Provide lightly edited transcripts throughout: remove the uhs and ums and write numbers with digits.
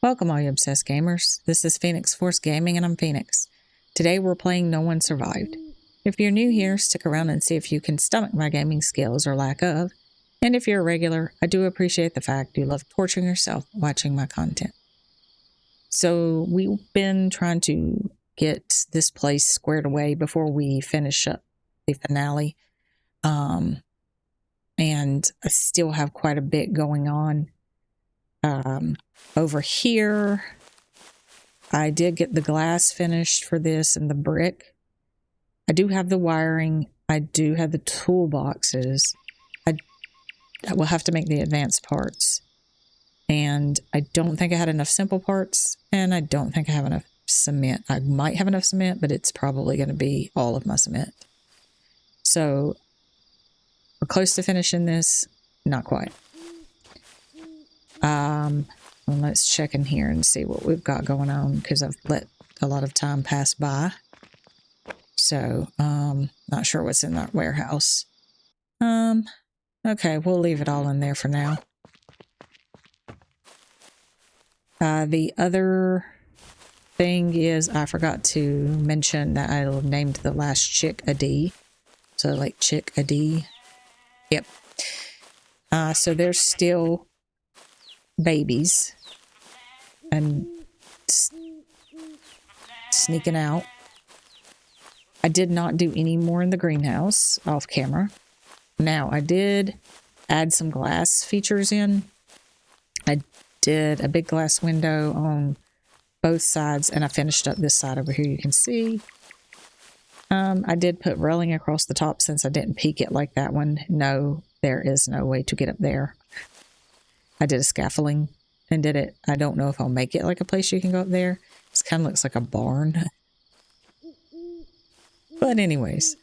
Welcome all you obsessed gamers. This is Phoenix Force Gaming and I'm Phoenix. Today we're playing No One Survived. If you're new here, stick around and see if you can stomach my gaming skills or lack of. And if you're a regular, I do appreciate the fact you love torturing yourself watching my content. So we've been trying to get this place squared away before we finish up the finale. And I still have quite a bit going on. Over here, I did get the glass finished for this and the brick. I do have the wiring. I do have the toolboxes. I will have to make the advanced parts. And I don't think I had enough simple parts, and I don't think I have enough cement. I might have enough cement, but it's probably going to be all of my cement. So we're close to finishing this. Not quite. Well, let's check in here and see what we've got going on, because I've let a lot of time pass by. So, not sure what's in that warehouse. Okay, we'll leave it all in there for now. The other thing is I forgot to mention that I named the last chick a D. So, like chick a D. Yep. So there's still babies and sneaking out. I did not do any more in the greenhouse off camera. Now, I did add some glass features in. I did a big glass window on both sides, and I finished up this side over here, you can see. I did put railing across the top since I didn't peek it like that one. No, there is no way to get up there. I did a scaffolding and did it. I don't know if I'll make it like a place you can go up there. This kind of looks like a barn. But anyways,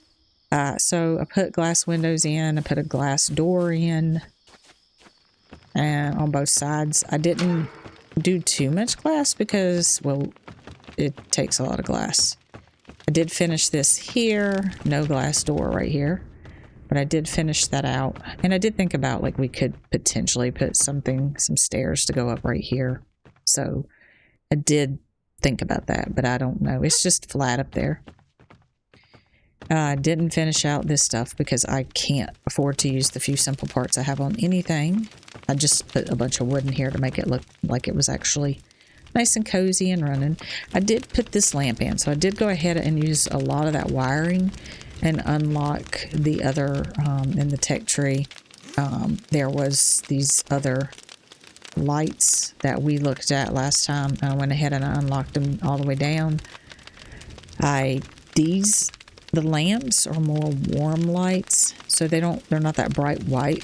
so I put glass windows in. I put a glass door in, and on both sides. I didn't do too much glass because, well, it takes a lot of glass. I did finish this here. No glass door right here. But I did finish that out. And I did think about, like, we could potentially put some stairs to go up right here. So I did think about that, but I don't know. It's just flat up there. I didn't finish out this stuff because I can't afford to use the few simple parts I have on anything. I just put a bunch of wood in here to make it look like it was actually nice and cozy and running. I did put this lamp in, so I did go ahead and use a lot of that wiring and unlock the other, in the tech tree. There was these other lights that we looked at last time. I went ahead and I unlocked them all the way down. The lamps are more warm lights, so they're not that bright white.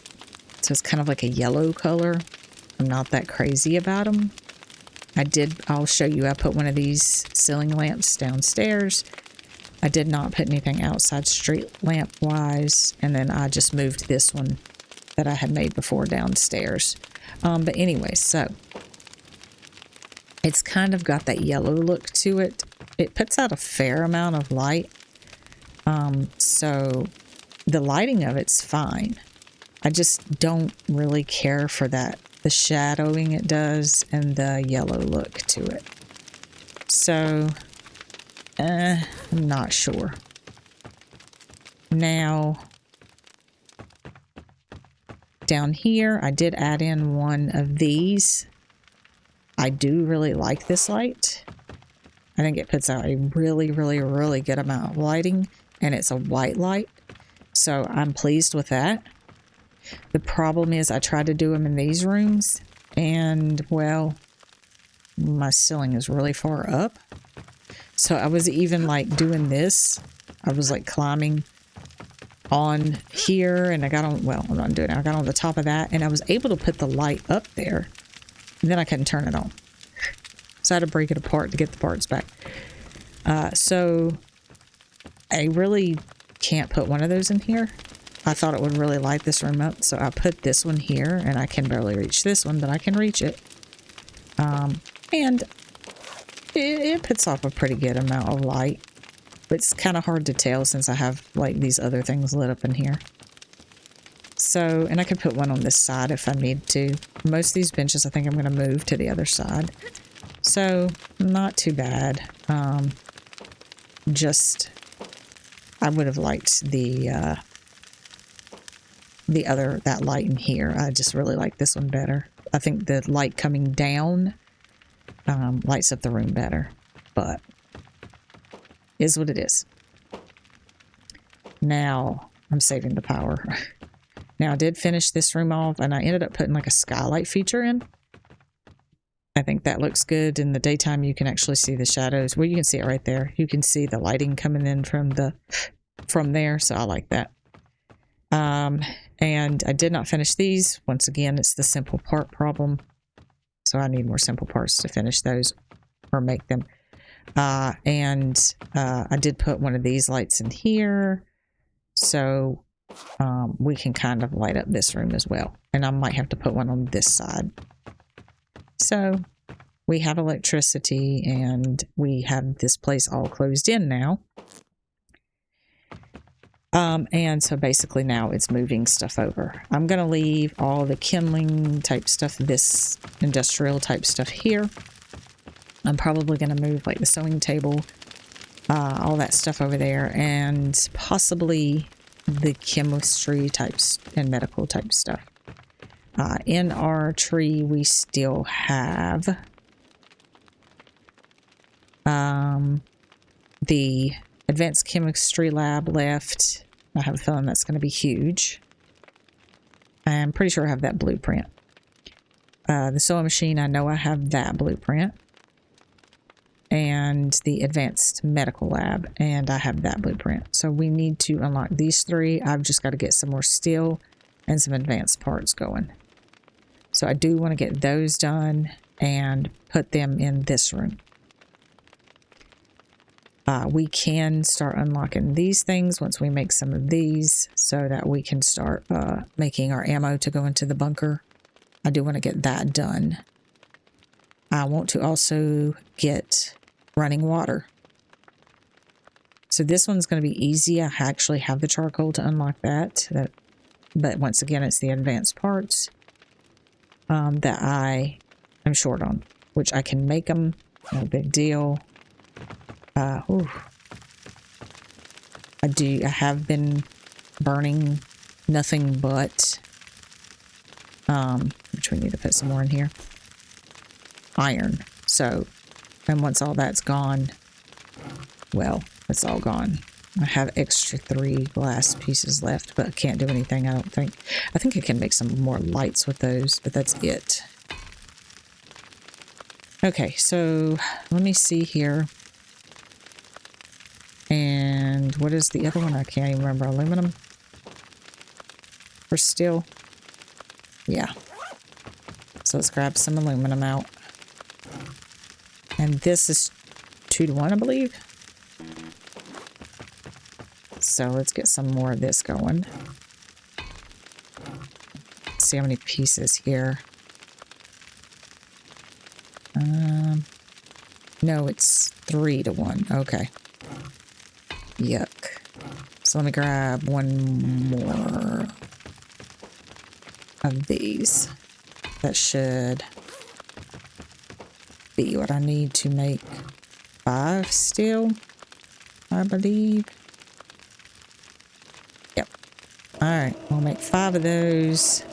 So it's kind of like a yellow color. I'm not that crazy about them. I'll show you, I put one of these ceiling lamps downstairs. I did not put anything outside street lamp wise, and then I just moved this one that I had made before downstairs. But anyway, so it's kind of got that yellow look to it. It puts out a fair amount of light. So the lighting of it's fine. I just don't really care for that, the shadowing it does and the yellow look to it. So I'm not sure. Now, down here, I did add in one of these. I do really like this light. I think it puts out a really, really, really good amount of lighting, and it's a white light. So I'm pleased with that. The problem is I tried to do them in these rooms, and, well, my ceiling is really far up. So I was even like doing this. I was like climbing on here, and I got on, well, I'm not doing it. I got on the top of that, and I was able to put the light up there, and then I couldn't turn it on. So I had to break it apart to get the parts back. So I really can't put one of those in here. I thought it would really light this room up, so I put this one here, and I can barely reach this one, but I can reach it. And it puts off a pretty good amount of light, but it's kind of hard to tell since I have like these other things lit up in here. So, and I could put one on this side if I need to. Most of these benches I think I'm going to move to the other side. So not too bad. Just I would have liked that light in here. I just really like this one better. I think the light coming down lights up the room better, but is what it is. Now I'm saving the power. Now I did finish this room off, and I ended up putting like a skylight feature in. I think that looks good. In the daytime, you can actually see the shadows. Well, you can see it right there. You can see the lighting coming in from there, so I like that. And I did not finish these. Once again, it's the simple part problem. So I need more simple parts to finish those or make them. I did put one of these lights in here. So we can kind of light up this room as well. And I might have to put one on this side. So we have electricity and we have this place all closed in now. And so basically now it's moving stuff over. I'm going to leave all the kindling type stuff, this industrial type stuff here. I'm probably going to move like the sewing table, all that stuff over there, and possibly the chemistry types and medical type stuff. In our tree, we still have the advanced chemistry lab left. I have a feeling that's going to be huge. I'm pretty sure I have that blueprint. The sewing machine, I know I have that blueprint. And the advanced medical lab, and I have that blueprint. So we need to unlock these three. I've just got to get some more steel and some advanced parts going. So I do want to get those done and put them in this room. We can start unlocking these things once we make some of these so that we can start making our ammo to go into the bunker. I do want to get that done. I want to also get running water. So this one's going to be easy. I actually have the charcoal to unlock that. But once again, it's the advanced parts that I am short on, which I can make them. No big deal. I have been burning nothing but, which we need to put some more in here, iron. So, and once all that's gone, well, it's all gone. I have extra 3 glass pieces left, but I can't do anything, I don't think. I think I can make some more lights with those, but that's it. Okay, so let me see here. And what is the other one? I can't even remember. Aluminum? For steel? Yeah. So let's grab some aluminum out. And this is 2 to 1, I believe. So let's get some more of this going. Let's see how many pieces here. No, it's 3 to 1. Okay. Yuck. So let me grab one more of these. That should be what I need to make 5 steel, I believe. Yep. Alright, we'll make 5 of those.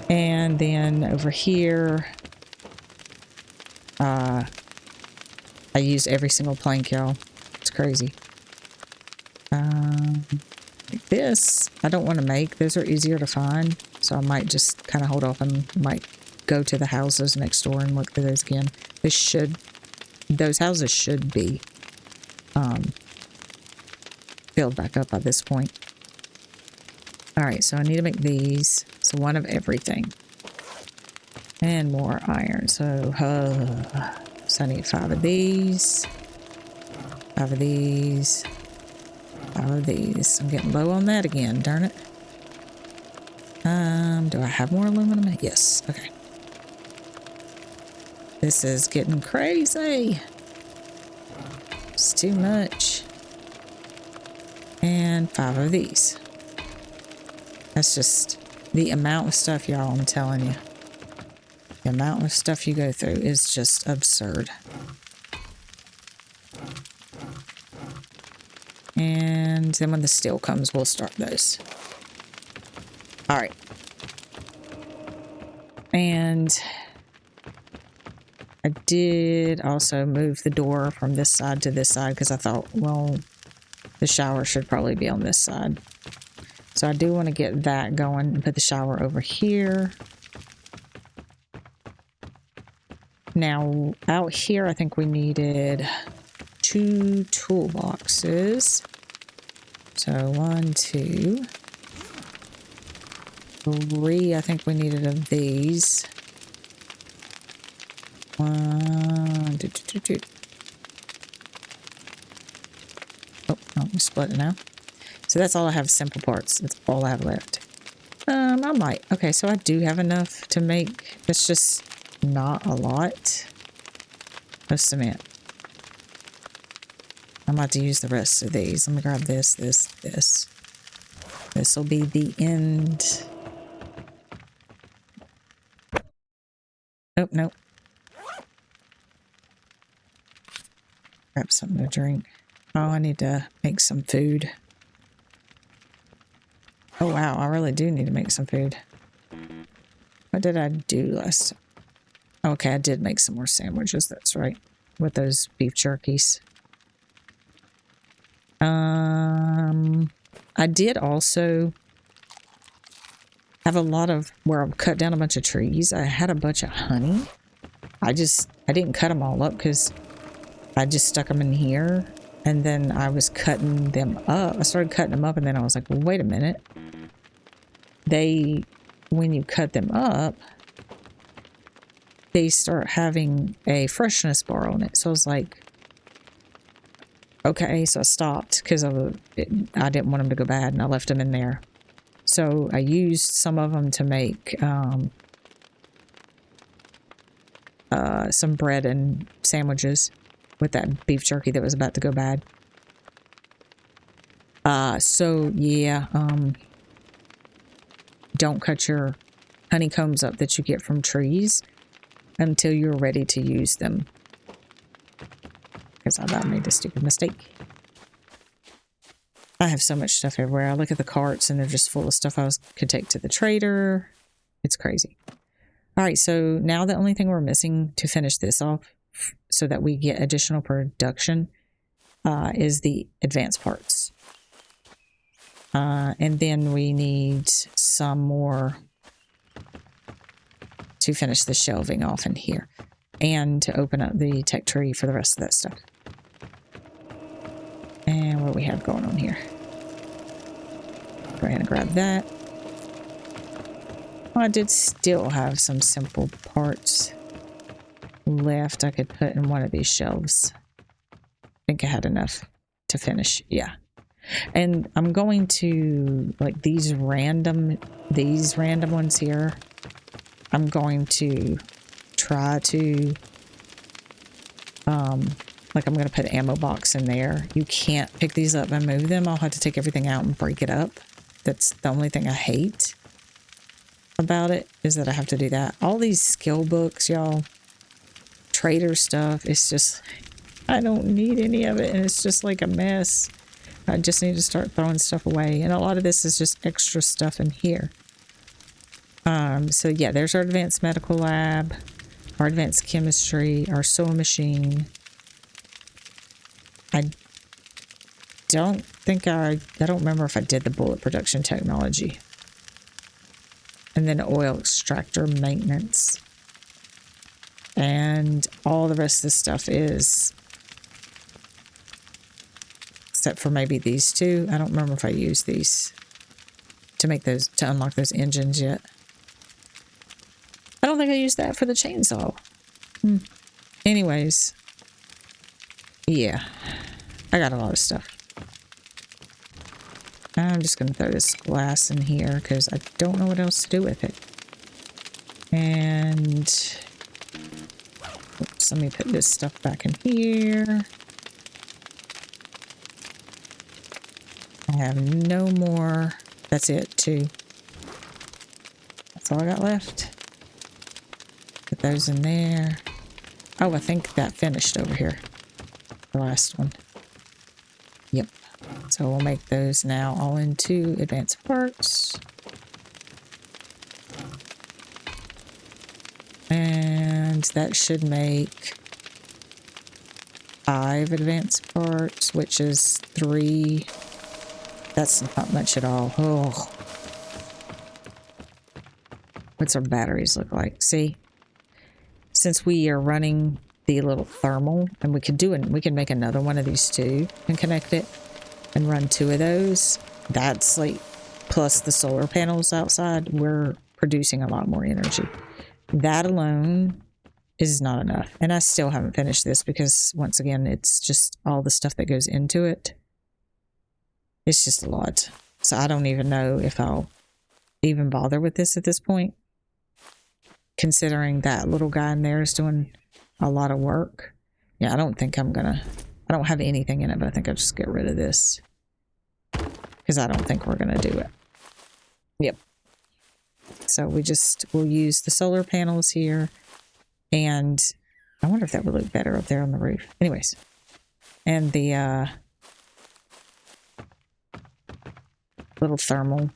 And then over here, I used every single plank, y'all. It's crazy. Like this, I don't want to make. Those are easier to find. So I might just kind of hold off and might go to the houses next door and look through those again. Those houses should be filled back up by this point. Alright, so I need to make these. So 1 of everything. And more iron. So I need 5 of these. 5 of these. 5 of these. I'm getting low on that again, darn it. Do I have more aluminum? Yes, okay. This is getting crazy. It's too much. And 5 of these. That's just the amount of stuff, y'all, I'm telling you. The amount of stuff you go through is just absurd. And then when the steel comes, we'll start those. All right. And I did also move the door from this side to this side because I thought, well, the shower should probably be on this side. So I do want to get that going and put the shower over here. Now, out here, I think we needed 2 toolboxes. So 1, 2, 3. I think we needed of these. 1, 2, 2, 2, 2. Oh, we split it now. So that's all I have, simple parts. That's all I have left. I might. Okay, so I do have enough to make. It's just not a lot of cement. I'm about to use the rest of these. Let me grab this, this, this. This will be the end. Oh, nope. Grab something to drink. Oh, I need to make some food. Oh, wow. I really do need to make some food. What did I do last time? Okay, I did make some more sandwiches. That's right. With those beef jerkies. I did also have a lot of where I've cut down a bunch of trees. I had a bunch of honey. I didn't cut them all up because I just stuck them in here. And then I was cutting them up. I started cutting them up and then I was like, well, wait a minute. When you cut them up, they start having a freshness bar on it. So I was like, okay, so I stopped because I didn't want them to go bad and I left them in there. So I used some of them to make some bread and sandwiches with that beef jerky that was about to go bad. So yeah, don't cut your honeycombs up that you get from trees until you're ready to use them. Because I made a stupid mistake. I have so much stuff everywhere. I look at the carts and they're just full of stuff I could take to the trader. It's crazy. All right, so now the only thing we're missing to finish this off so that we get additional production is the advanced parts. And then we need some more to finish the shelving off in here and to open up the tech tree for the rest of that stuff. And what do we have going on here? Go ahead and grab that. Well, I did still have some simple parts left I could put in one of these shelves. I think I had enough to finish. Yeah. And I'm going to, like, these random ones here, I'm going to try to, like, I'm going to put an ammo box in there. You can't pick these up and move them. I'll have to take everything out and break it up. That's the only thing I hate about it, is that I have to do that. All these skill books, y'all, trader stuff, it's just, I don't need any of it, and it's just like a mess. I just need to start throwing stuff away. And a lot of this is just extra stuff in here. So yeah, there's our advanced medical lab, our advanced chemistry, our sewing machine. I don't remember if I did the bullet production technology. And then oil extractor maintenance. And all the rest of this stuff is, except for maybe these two. I don't remember if I used these to make those, to unlock those engines yet. I don't think I used that for the chainsaw. Anyways. Yeah. I got a lot of stuff. I'm just going to throw this glass in here because I don't know what else to do with it. And oops, let me put this stuff back in here. I have no more. That's it, too. That's all I got left. Put those in there. Oh, I think that finished over here. The last one. Yep. So we'll make those now all into advanced parts. And that should make 5 advanced parts, which is 3. That's not much at all. Oh. What's our batteries look like? See? Since we are running the little thermal, and we can make another one of these too and connect it and run 2 of those. That's like, plus the solar panels outside, we're producing a lot more energy. That alone is not enough. And I still haven't finished this because, once again, it's just all the stuff that goes into it. It's just a lot. So I don't even know if I'll even bother with this at this point. Considering that little guy in there is doing a lot of work. Yeah, I don't think I'm gonna... I don't have anything in it, but I think I'll just get rid of this. Because I don't think we're gonna do it. Yep. So we'll use the solar panels here, and I wonder if that would look better up there on the roof. Anyways, and the little thermal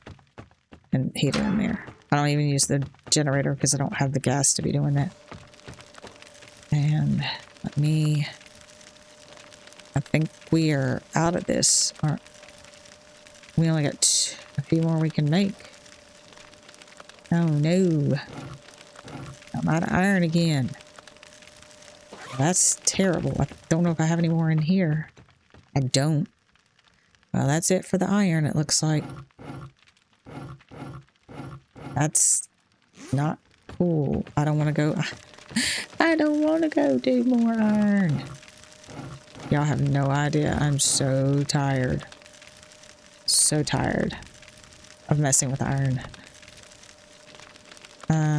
and heater in there. I don't even use the generator because I don't have the gas to be doing that. And I think we are out of this. We only got a few more we can make. Oh no. I'm out of iron again. That's terrible. I don't know if I have any more in here. I don't. Well, that's it for the iron, it looks like. That's not cool. I don't want to go. I don't want to go do more iron. Y'all have no idea. I'm so tired. So tired of messing with iron.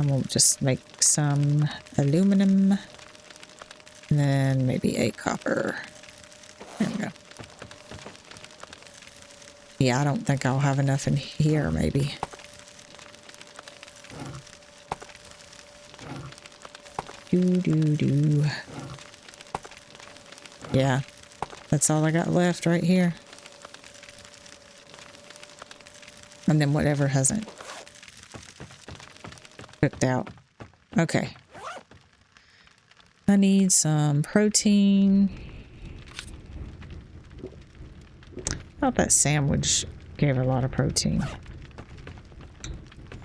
We'll just make some aluminum. And then maybe a copper. There we go. Yeah, I don't think I'll have enough in here, maybe. Do. Yeah, that's all I got left right here. And then whatever hasn't cooked out. Okay. I need some protein. I thought that sandwich gave a lot of protein.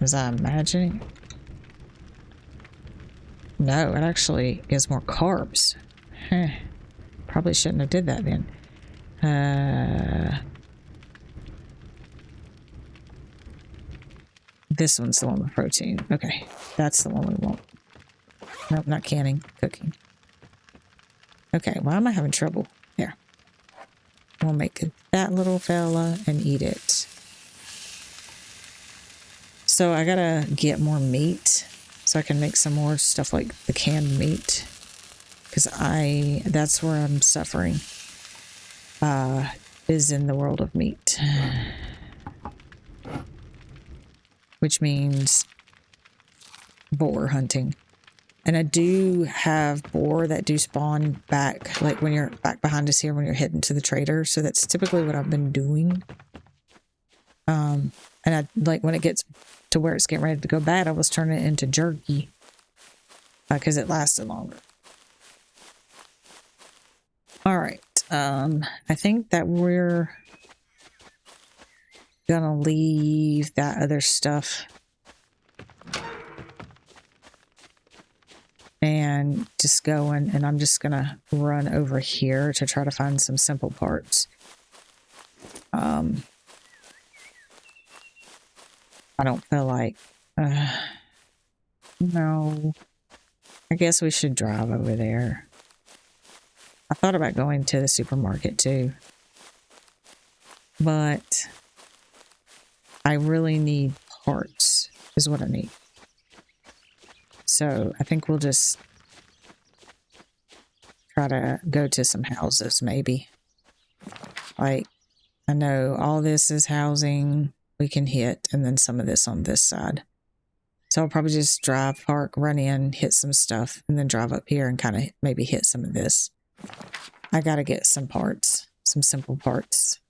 Was I imagining? No, it actually gives more carbs. Huh. Probably shouldn't have did that then. This one's the one with protein. Okay, that's the one we want. Nope, not canning, cooking. Okay, why am I having trouble? Here. We'll make that little fella and eat it. So I gotta get more meat so I can make some more stuff like the canned meat. Because that's where I'm suffering. Is in the world of meat. Which means boar hunting. And I do have boar that do spawn back, like when you're back behind us here when you're heading to the trader. So that's typically what I've been doing. And I like when it gets to where it's getting ready to go bad, I was turning it into jerky because it lasted longer. All right. I think that we're gonna leave that other stuff and just going, and I'm just gonna run over here to try to find some simple parts. I don't feel like no, I guess we should drive over there. I thought about going to the supermarket too, but I really need parts is what I need. So I think we'll just try to go to some houses maybe. Like, I know all this is housing we can hit, and then some of this on this side. So I'll probably just drive, park, run in, hit some stuff, and then drive up here and kind of maybe hit some of this. I got to get some parts, some simple parts.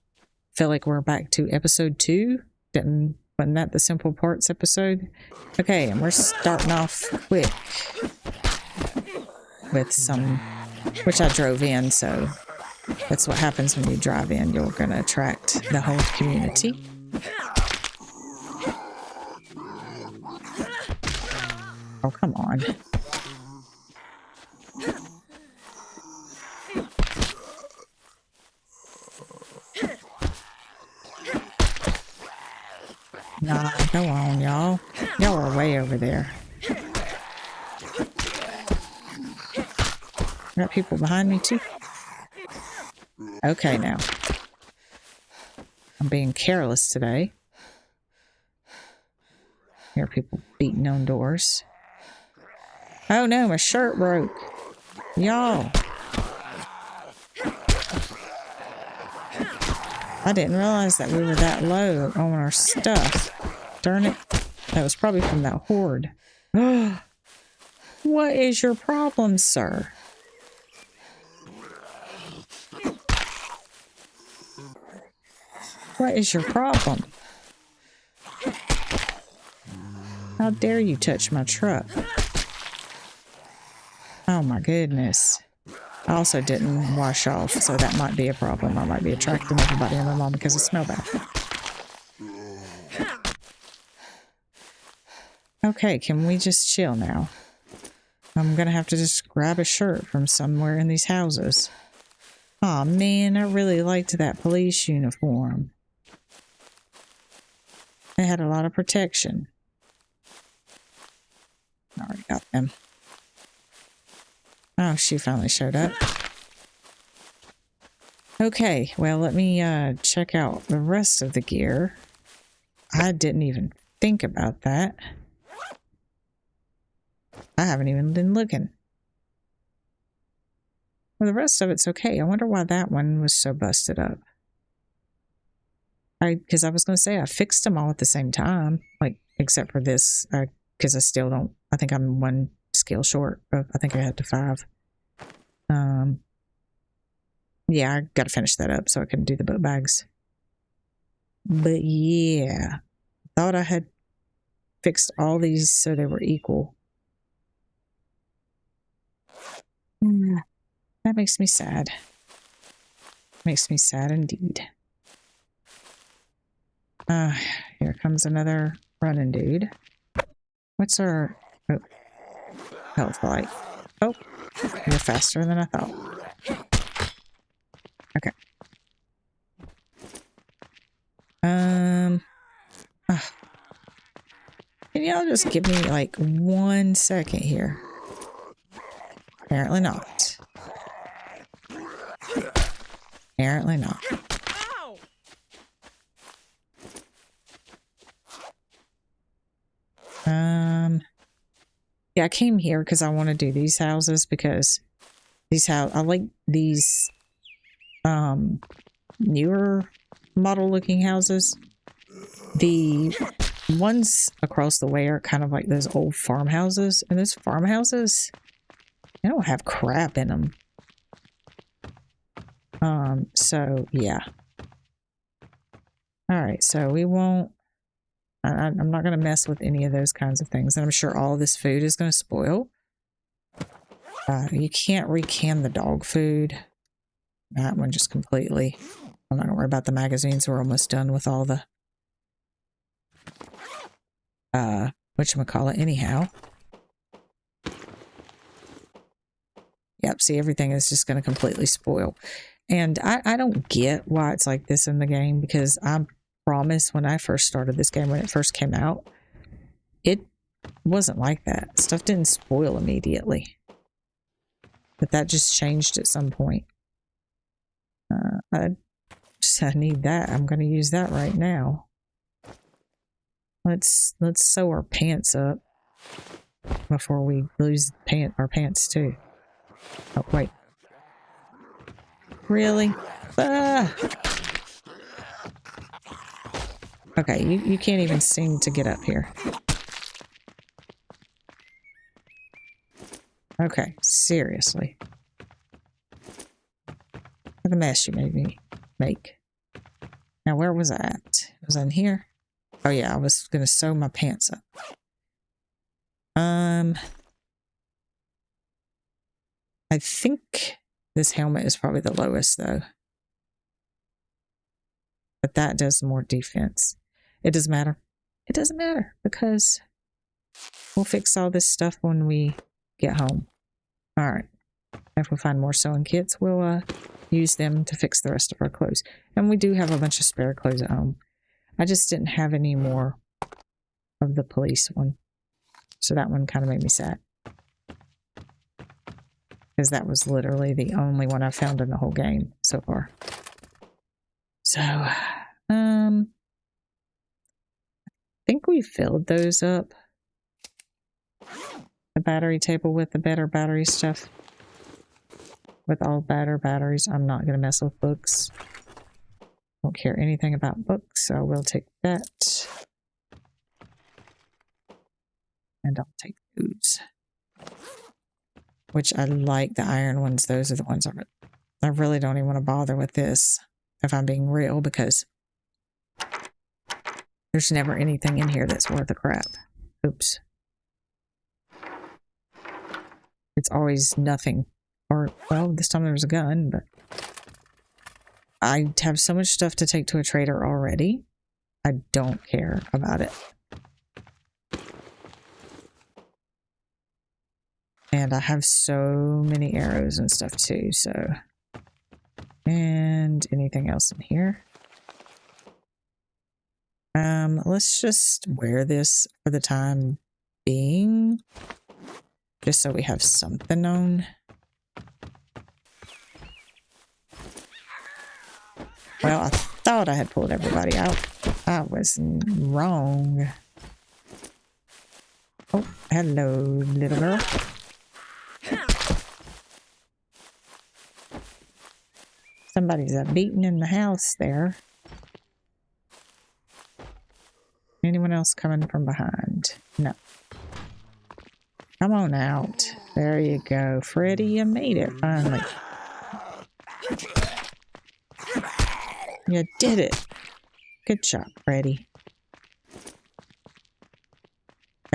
Feel like we're back to episode 2. Wasn't that the simple parts episode? Okay, and we're starting off quick with some, which I drove in, so that's what happens when you drive in. You're going to attract the whole community. Oh, come on. Nah, go on, y'all. Y'all are way over there. Got people behind me, too? Okay, now. I'm being careless today. Hear people beating on doors. Oh, no, my shirt broke. Y'all. I didn't realize that we were that low on our stuff. Darn it. That was probably from that horde. What is your problem, sir? What is your problem? How dare you touch my truck? Oh my goodness. I also didn't wash off, so that might be a problem. I might be attracting everybody in my mom because I smell bad. Okay, can we just chill now? I'm gonna have to just grab a shirt from somewhere in these houses. Aw, man, I really liked that police uniform. They had a lot of protection. I already got them. Oh, she finally showed up. Okay, well, let me check out the rest of the gear. I didn't even think about that. I haven't even been looking. Well, the rest of it's okay. I wonder why that one was so busted up. Because I was going to say I fixed them all at the same time, like, except for this, because I still don't, I think I'm 1 skill short. I think I had to 5. Yeah, I got to finish that up so I can do the book bags. But yeah, thought I had fixed all these so they were equal. That makes me sad. Makes me sad indeed. Here comes another running dude. What's our health like? Oh, you're faster than I thought. Okay. Can y'all just give me like 1 second here? Apparently not. Apparently not. Yeah, I came here because I want to do these houses because I like these newer model looking houses. The ones across the way are kind of like those old farmhouses, and those farmhouses, they don't have crap in them. So yeah. All right, so we won't. I'm not going to mess with any of those kinds of things. And I'm sure all this food is going to spoil. You can't recan the dog food. That one just completely. I'm not going to worry about the magazines. We're almost done with all the whatchamacallit anyhow. Yep, see, everything is just going to completely spoil. And I don't get why it's like this in the game, because I promise when I first started this game, when it first came out, it wasn't like that. Stuff didn't spoil immediately. But that just changed at some point. I need that. I'm going to use that right now. Let's sew our pants up before we lose our pants too. Oh, wait. Really? Ah! Okay, you can't even seem to get up here. Okay, seriously. Look at the mess you made me make. Now, where was I at? Was I in here? Oh yeah, I was gonna sew my pants up. I think this helmet is probably the lowest though. But that does more defense. It doesn't matter. It doesn't matter because we'll fix all this stuff when we get home. All right. If we find more sewing kits, we'll use them to fix the rest of our clothes. And we do have a bunch of spare clothes at home. I just didn't have any more of the police one. So that one kind of made me sad. Because that was literally the only one I found in the whole game so far. So, I think we filled those up. The battery table with the better battery stuff. With all better batteries. I'm not going to mess with books. Don't care anything about books, so I will take that. And I'll take foods. Which I like the iron ones. Those are the ones I really don't even want to bother with this. If I'm being real, because there's never anything in here that's worth a crap. Oops. It's always nothing. Or, well, this time there was a gun, but I have so much stuff to take to a trader already. I don't care about it. And I have so many arrows and stuff too, so. And anything else in here? Let's just wear this for the time being. Just so we have something on. Well, I thought I had pulled everybody out. I was wrong. Oh, hello, little girl. Somebody's beating in the house there. Anyone else coming from behind? No. Come on out. There you go. Freddy, you made it finally. You did it. Good job, Freddy.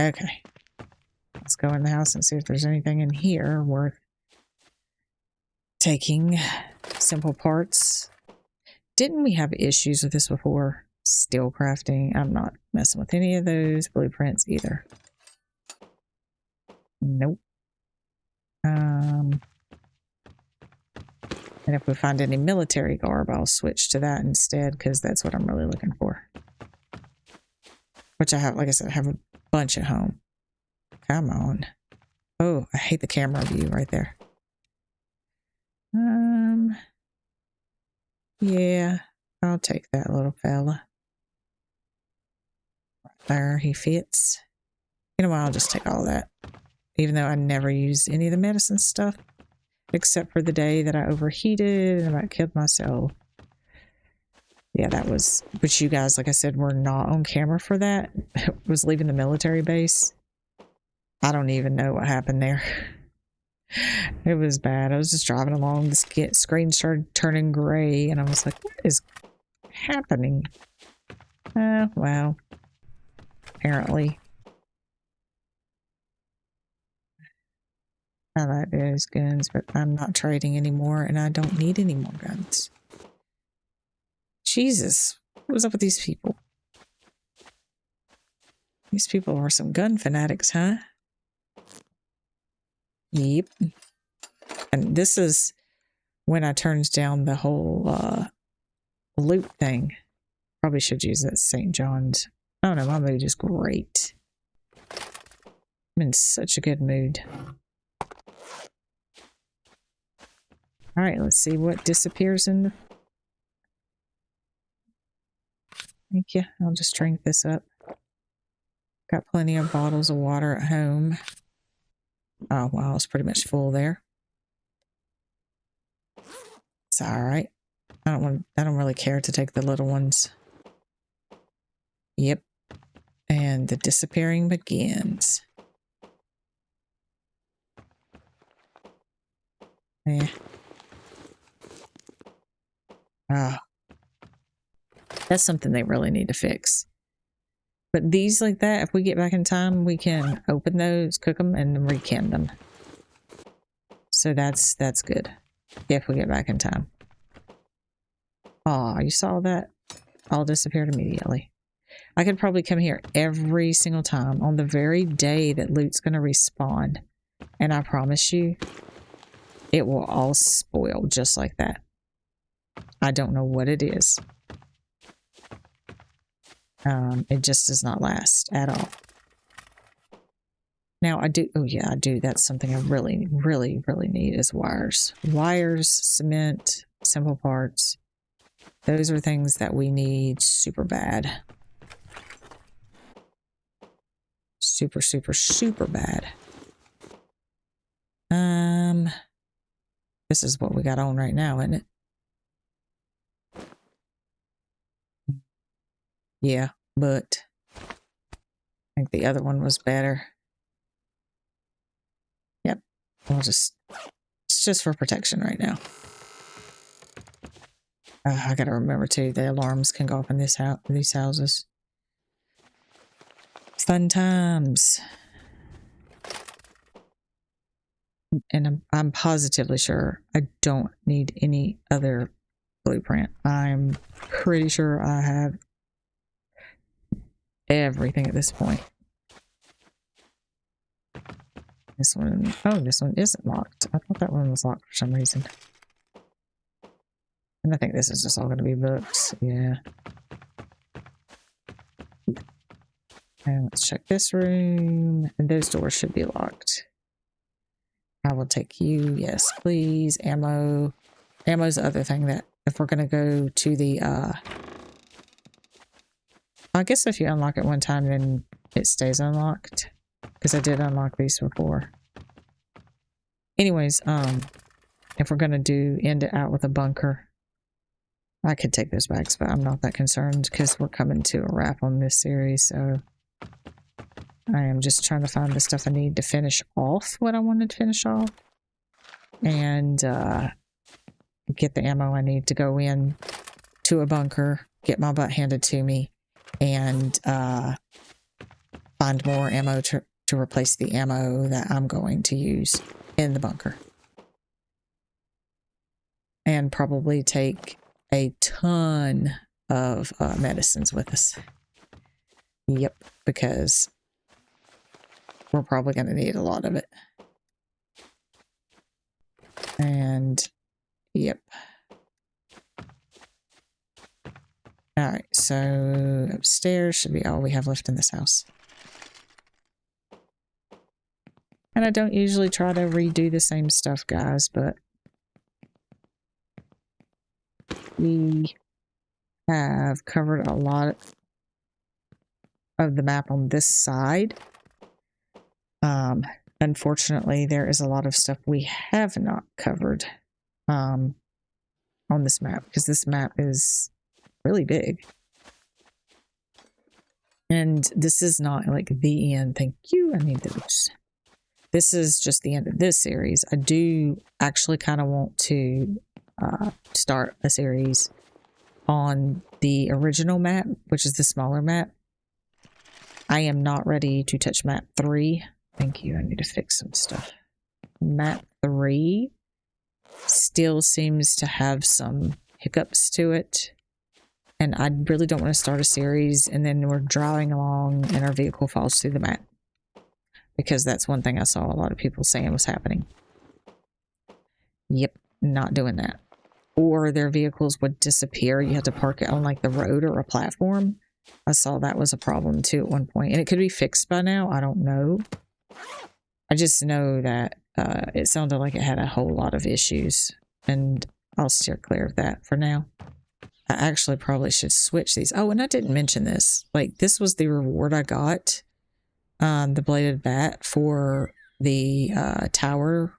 Okay. Let's go in the house and see if there's anything in here worth taking. Simple parts. Didn't we have issues with this before? Steel crafting. I'm not messing with any of those blueprints either. Nope. And if we find any military garb, I'll switch to that instead, because that's what I'm really looking for. Which I have, like I said, I have a bunch at home. Come on. Oh, I hate the camera view right there. Yeah, I'll take that little fella. Right there, he fits. You know what, I'll just take all that. Even though I never used any of the medicine stuff. Except for the day that I overheated and about killed myself. Yeah, that was, which you guys, like I said, were not on camera for that. Was leaving the military base. I don't even know what happened there. It was bad. I was just driving along, the screen started turning gray, and I was like, what is happening? Well, apparently. I like those guns, but I'm not trading anymore, and I don't need any more guns. Jesus, what was up with these people? These people are some gun fanatics, huh? Yep. And this is when I turns down the whole loot thing. Probably should use that St. John's. I don't know, my mood is great. I'm in such a good mood. Alright, let's see what disappears in the... Thank you. I'll just drink this up. Got plenty of bottles of water at home. Oh, wow, it's pretty much full there. It's alright. I don't really care to take the little ones. Yep. And the disappearing begins. Eh. Ah, that's something they really need to fix. But these like that, if we get back in time, we can open those, cook them, and recan them. So that's good. If we get back in time. Oh, you saw that? All disappeared immediately. I could probably come here every single time on the very day that loot's going to respawn. And I promise you, it will all spoil just like that. I don't know what it is. It just does not last at all. Now I do, oh yeah, I do. That's something I really, really, really need is wires. Wires, cement, simple parts. Those are things that we need super bad. Super, super, super bad. This is what we got on right now, isn't it? Yeah, but I think the other one was better. Yep. We'll just, it's just for protection right now. I gotta remember too, the alarms can go off in this house, these houses. Fun times. And I'm positively sure I don't need any other blueprint. I'm pretty sure I have everything at this point. This one, oh, this one isn't locked. I thought that one was locked for some reason. And I think this is just all going to be books. Yeah. And let's check this room. And those doors should be locked. I will take you. Yes, please. Ammo. Ammo's the other thing that if we're going to go to the, I guess if you unlock it one time, then it stays unlocked. Because I did unlock these before. Anyways, if we're going to end it out with a bunker, I could take those bags, but I'm not that concerned because we're coming to a wrap on this series, so I am just trying to find the stuff I need to finish off what I wanted to finish off and get the ammo I need to go in to a bunker, get my butt handed to me, and find more ammo to replace the ammo that I'm going to use in the bunker. And probably take a ton of medicines with us. Yep, because we're probably going to need a lot of it. And, yep. Alright, so upstairs should be all we have left in this house. And I don't usually try to redo the same stuff, guys, but we have covered a lot of the map on this side. Unfortunately, there is a lot of stuff we have not covered on this map because this map is really big. And this is not like the end. Thank you. I need those. This is just the end of this series. I do actually kind of want to start a series on the original map, which is the smaller map. I am not ready to touch map 3. Thank you. I need to fix some stuff. Map 3 still seems to have some hiccups to it. And I really don't want to start a series and then we're driving along and our vehicle falls through the map. Because that's one thing I saw a lot of people saying was happening. Yep, not doing that. Or their vehicles would disappear. You had to park it on like the road or a platform. I saw that was a problem too at one point. And it could be fixed by now. I don't know. I just know that it sounded like it had a whole lot of issues. And I'll steer clear of that for now. I actually probably should switch these. Oh, and I didn't mention this. Like, this was the reward I got. The bladed bat for the tower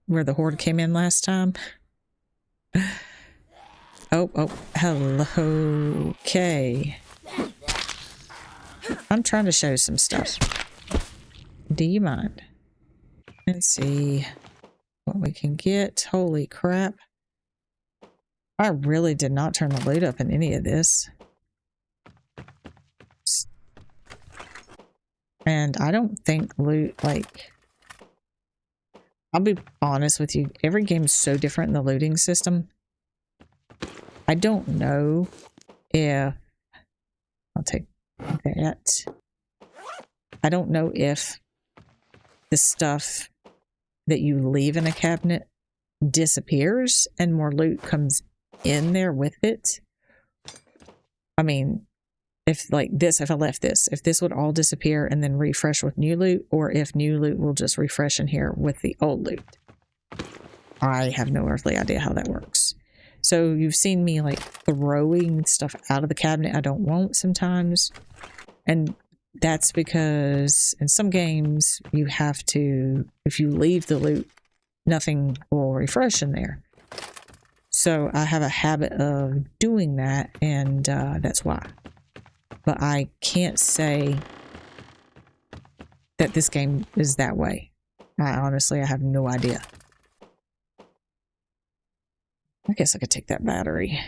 where the horde came in last time. Oh, hello. Okay. I'm trying to show some stuff. Do you mind? Let's see what we can get. Holy crap. I really did not turn the loot up in any of this. And I don't think loot, like... I'll be honest with you. Every game's so different in the looting system. I don't know if... I'll take that. I don't know if the stuff that you leave in a cabinet disappears and more loot comes in there with it. I mean, if like this, if I left this, if this would all disappear and then refresh with new loot, or if new loot will just refresh in here with the old loot. I have no earthly idea how that works. So you've seen me like throwing stuff out of the cabinet I don't want sometimes. And that's because in some games you have to, if you leave the loot, nothing will refresh in there. So I have a habit of doing that, and that's why. But I can't say that this game is that way. Honestly, I have no idea. I guess I could take that battery.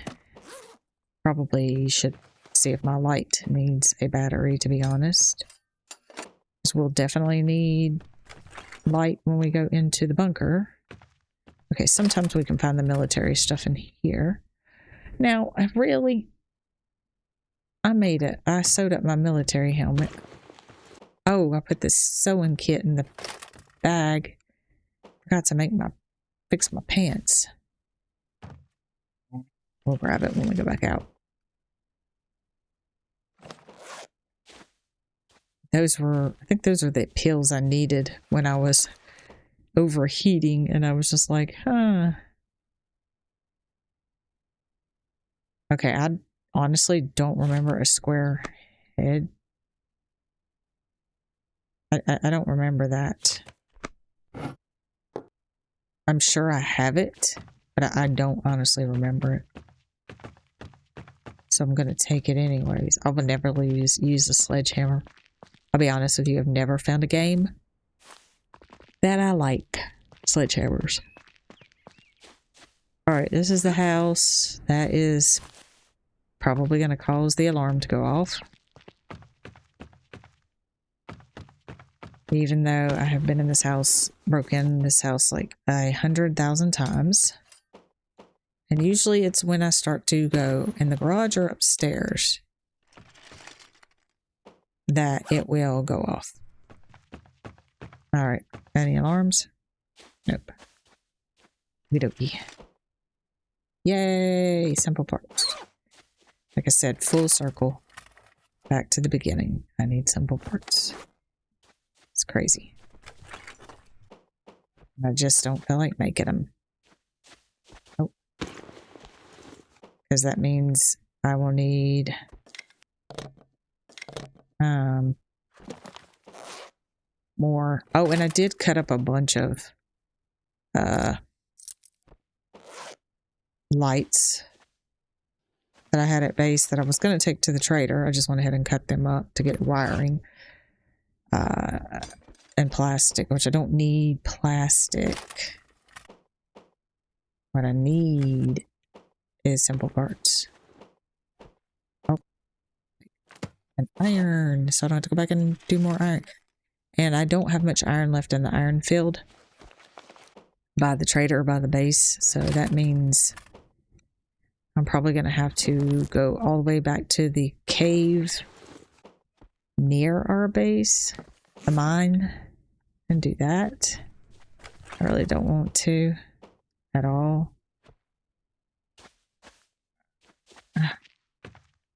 Probably should see if my light needs a battery, to be honest. Because we'll definitely need light when we go into the bunker. Okay, sometimes we can find the military stuff in here. Now, I made it. I sewed up my military helmet. Oh, I put this sewing kit in the bag. Forgot to fix my pants. We'll grab it when we go back out. I think those are the pills I needed when I was overheating, and I was just like, huh. Okay, I honestly don't remember a square head. I don't remember that. I'm sure I have it, but I don't honestly remember it. So I'm going to take it anyways. I will never use the sledgehammer. I'll be honest with you, I've never found a game that I like sledgehammers. Alright, this is the house. That is probably going to cause the alarm to go off. Even though I have been in this house, broken this house like 100,000 times. And usually it's when I start to go in the garage or upstairs that it will go off. Alright, any alarms? Nope. Okey-dokey. Yay! Simple parts. Like I said, full circle. Back to the beginning. I need simple parts. It's crazy. I just don't feel like making them. Oh. Because that means I will need more. Oh, and I did cut up a bunch of lights that I had at base that I was going to take to the trader. I just went ahead and cut them up to get wiring. And plastic, which I don't need plastic. What I need is simple parts. Oh. And iron, so I don't have to go back and do more iron. And I don't have much iron left in the iron field by the trader or by the base, so that means I'm probably going to have to go all the way back to the cave near our base, the mine, and do that. I really don't want to at all.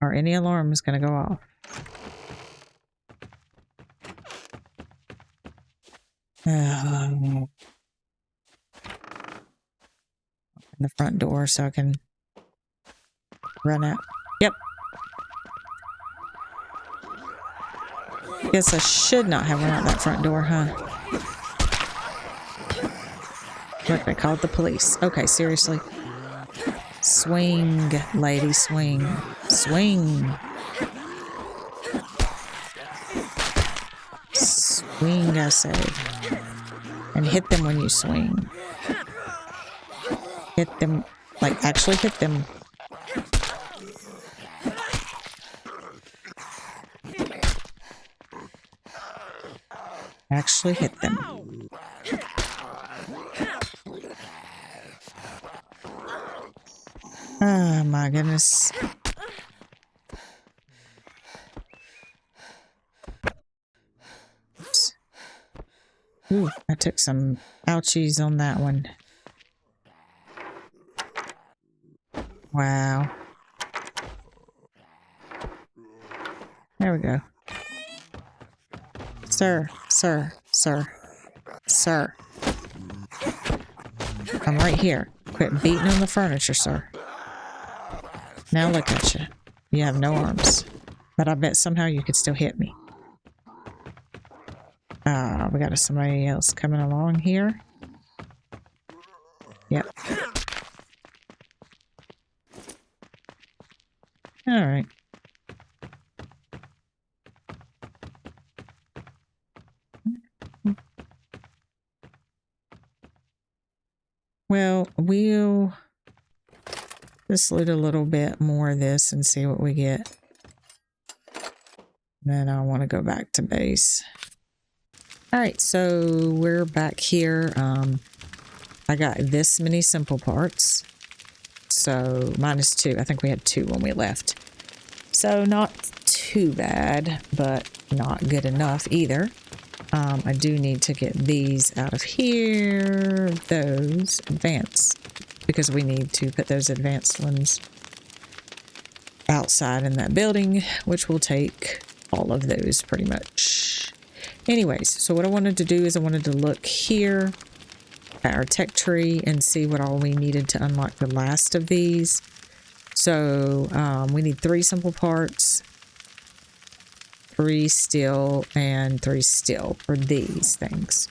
Are any alarms going to go off? Open the front door so I can run out. Yep. Guess I should not have run out that front door, huh? Look, they called the police. Okay, seriously. Swing, lady, swing. Swing. Swing, I say. And hit them when you swing. Hit them, like actually hit them. Actually hit them. Oh my goodness. Oops. Ooh, I took some ouchies on that one. Wow. There we go. Sir, sir, sir, sir. I'm right here. Quit beating on the furniture, sir. Now look at you. You have no arms. But I bet somehow you could still hit me. We got somebody else coming along here. Yep. Alright. Well, we'll just loot a little bit more of this and see what we get. Then I want to go back to base. Alright, so we're back here. I got this many simple parts. So minus 2. I think we had 2 when we left. So not too bad, but not good enough either. I do need to get these out of here. Those advanced, because we need to put those advanced ones outside in that building, which will take all of those pretty much. Anyways, so what I wanted to do is I wanted to look here at our tech tree and see what all we needed to unlock the last of these. So we need 3 simple parts, 3 steel, and 3 steel for these things.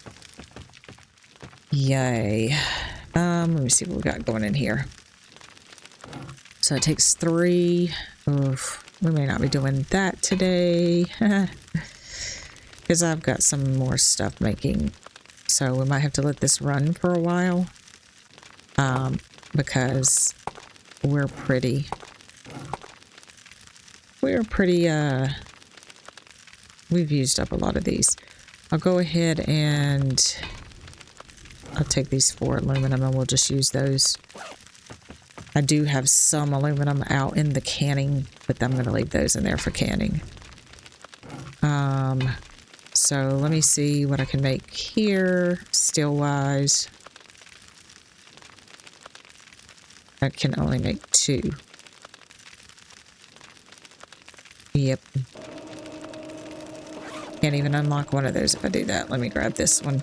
Yay. Let me see what we got going in here. So it takes 3. Oof, we may not be doing that today. Because I've got some more stuff making. So we might have to let this run for a while. Because we're pretty, we've used up a lot of these. I'll go ahead and I'll take these 4 aluminum and we'll just use those. I do have some aluminum out in the canning, but I'm going to leave those in there for canning. So let me see what I can make here, steel-wise. I can only make 2. Yep. Can't even unlock one of those if I do that. Let me grab this one.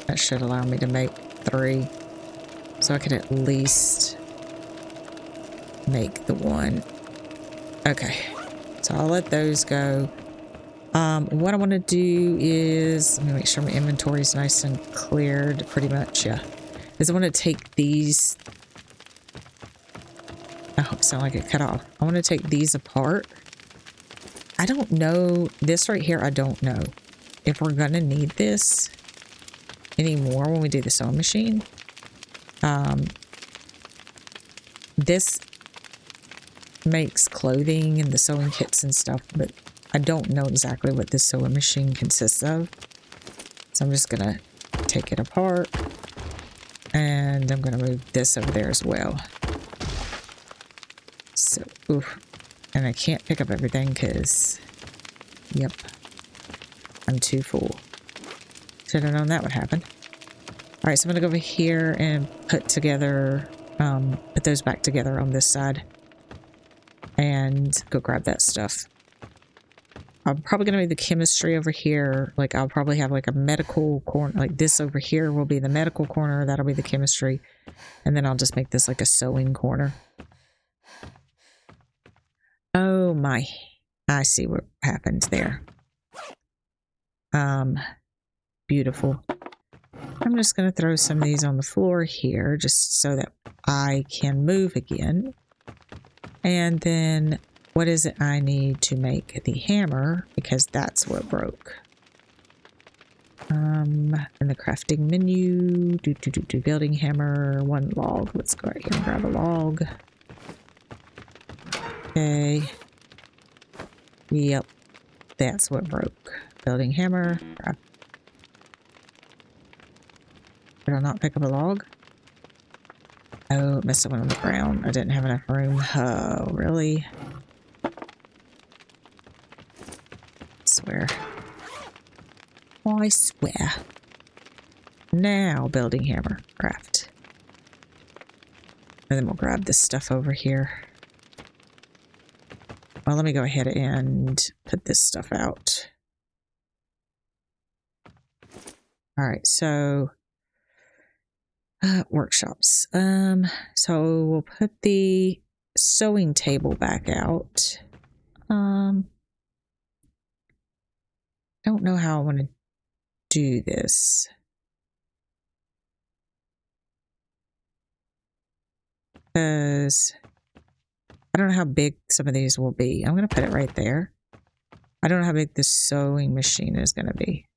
That should allow me to make 3. So I could at least make the 1. Okay. So I'll let those go. What I want to do is, let me make sure my inventory is nice and cleared, pretty much, yeah. Is I want to take these, oh, it sounded like it cut off. I want to take these apart. I don't know, this right here, I don't know if we're going to need this anymore when we do the sewing machine. This makes clothing and the sewing kits and stuff, but I don't know exactly what this sewing machine consists of. So I'm just going to take it apart. And I'm going to move this over there as well. So, oof. And I can't pick up everything because, yep, I'm too full. Should have known that would happen. All right, so I'm going to go over here and put together, put those back together on this side. And go grab that stuff. I'm probably going to make the chemistry over here. Like, I'll probably have like a medical corner. Like, this over here will be the medical corner. That'll be the chemistry. And then I'll just make this like a sewing corner. Oh my. I see what happened there. Beautiful. I'm just going to throw some of these on the floor here just so that I can move again. And then what is it I need to make the hammer? Because that's what broke. In the crafting menu, building hammer, one log. Let's go right here and grab a log. Okay. Yep. That's what broke. Building hammer. Grab. Did I not pick up a log? Oh, it must have went on the ground. I didn't have enough room. Oh, really? I swear. Oh, I swear. Now, building hammer. Craft. And then we'll grab this stuff over here. Well, let me go ahead and put this stuff out. All right, so workshops. So we'll put the sewing table back out. I don't know how I want to do this. Because I don't know how big some of these will be. I'm going to put it right there. I don't know how big this sewing machine is going to be.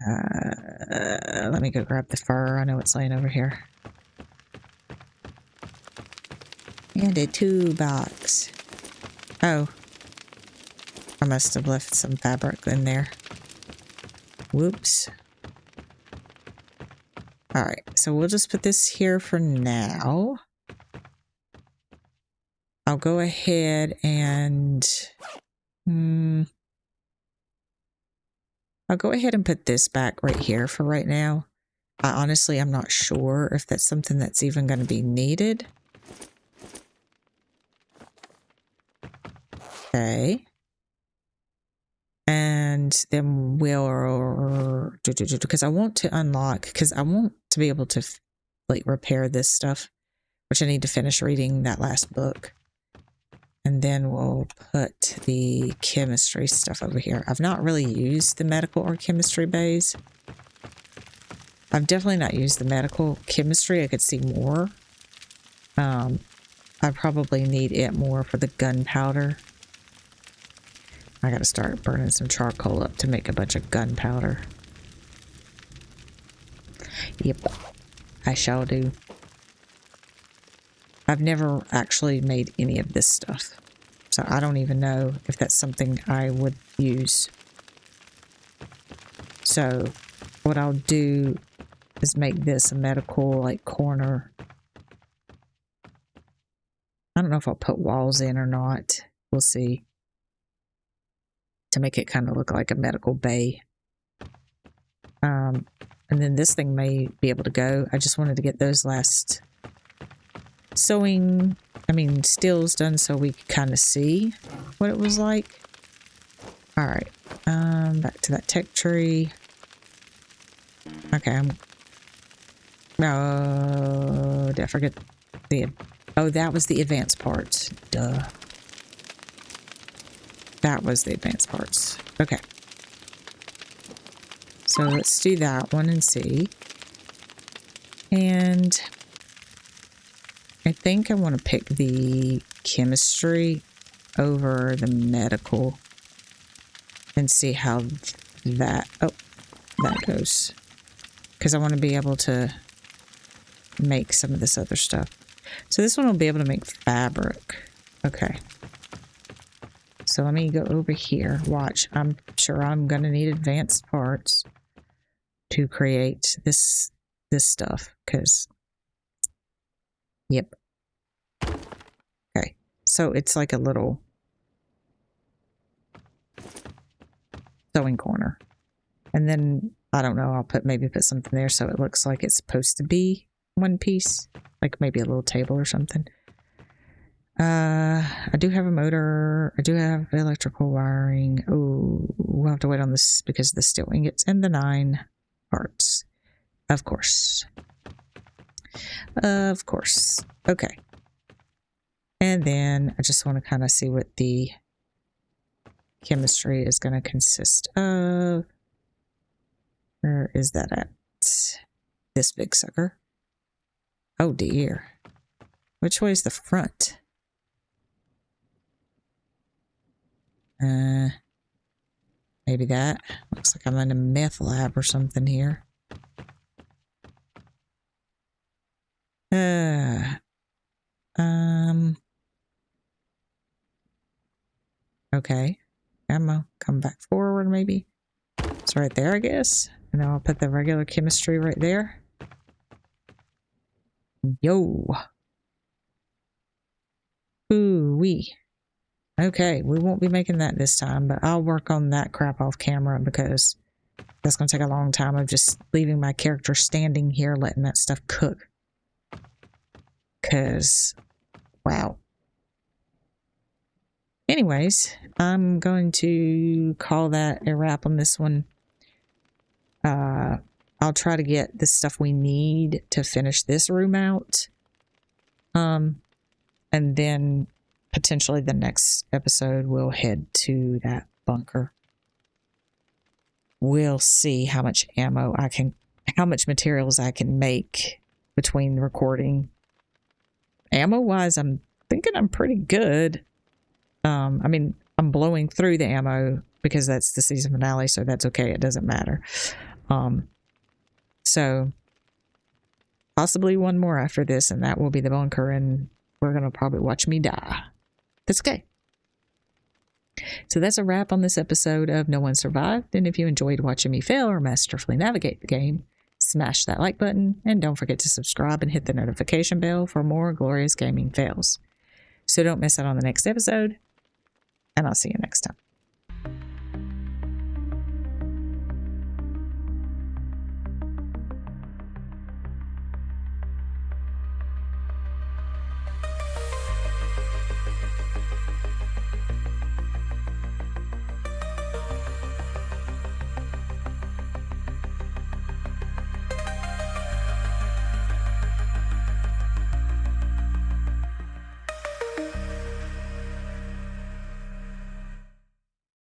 Let me go grab the fur. I know it's laying over here. And a toolbox. Oh. I must have left some fabric in there. Whoops. Alright, so we'll just put this here for now. I'll go ahead and... I'll go ahead and put this back right here for right now. Honestly, I'm not sure if that's something that's even going to be needed. Okay. And then we'll... Because I want to unlock... Because I want to be able to like repair this stuff. Which I need to finish reading that last book. And then we'll put the chemistry stuff over here. I've not really used the medical or chemistry bays. I've definitely not used the medical chemistry. I could see more. I probably need it more for the gunpowder. I gotta start burning some charcoal up to make a bunch of gunpowder. Yep, I shall do. I've never actually made any of this stuff, so I don't even know if that's something I would use. So what I'll do is make this a medical like corner. I don't know if I'll put walls in or not. We'll see. To make it kind of look like a medical bay. And then this thing may be able to go. I just wanted to get those last stills done so we could kind of see what it was like. All right, back to that tech tree. Okay, did I forget oh, that was the advanced parts. Duh. That was the advanced parts. Okay. So let's do that one and see. And I think I want to pick the chemistry over the medical and see how that goes. Because I want to be able to make some of this other stuff. So this one will be able to make fabric. Okay. So let me go over here. Watch. I'm sure I'm going to need advanced parts to create this stuff. Because, yep. Okay. So it's like a little sewing corner. And then, I don't know, I'll maybe put something there so it looks like it's supposed to be one piece. Like maybe a little table or something. I do have a motor. I do have electrical wiring. Oh, we'll have to wait on this because of the steel ingots and the 9 parts. Of course. Of course. Okay. And then I just want to kind of see what the chemistry is going to consist of. Where is that at? This big sucker. Oh dear. Which way is the front? Maybe that. Looks like I'm in a meth lab or something here. Okay. Ammo. Come back forward, maybe. It's right there, I guess. And then I'll put the regular chemistry right there. Yo. Ooh-wee. Okay, we won't be making that this time, but I'll work on that crap off camera because that's going to take a long time of just leaving my character standing here letting that stuff cook. Because, wow. Anyways, I'm going to call that a wrap on this one. I'll try to get the stuff we need to finish this room out. And then potentially the next episode we'll head to that bunker. We'll see how much ammo I can, how much materials I can make between recording. Ammo-wise, I'm thinking I'm pretty good. I mean, I'm blowing through the ammo because that's the season finale, so that's okay. It doesn't matter. So possibly one more after this, and that will be the bunker, and we're going to probably watch me die. That's okay. So that's a wrap on this episode of No One Survived. And if you enjoyed watching me fail or masterfully navigate the game, smash that like button, and don't forget to subscribe and hit the notification bell for more glorious gaming fails. So don't miss out on the next episode, and I'll see you next time.